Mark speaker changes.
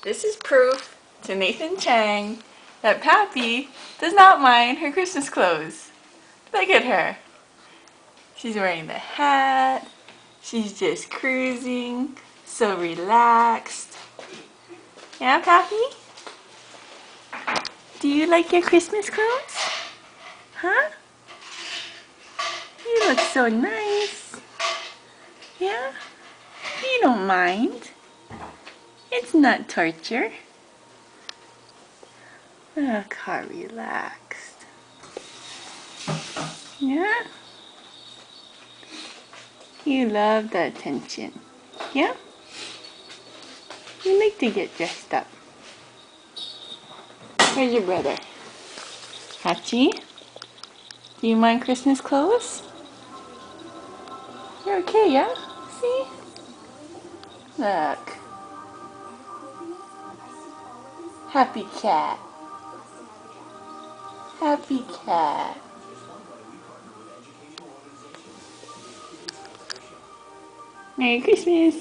Speaker 1: This is proof to Nathan Chang that Pappy does not mind her Christmas clothes. Look at her. She's wearing the hat. She's just cruising. So relaxed. Yeah, Pappy? Do you like your Christmas clothes? Huh? You look so nice. Yeah? You don't mind. It's not torture. Look how relaxed. Yeah? You love the attention. Yeah? You like to get dressed up. Where's your brother? Hachi? Do you mind Christmas clothes? You're okay, yeah? See? Look. Happy cat. Happy cat. Merry Christmas!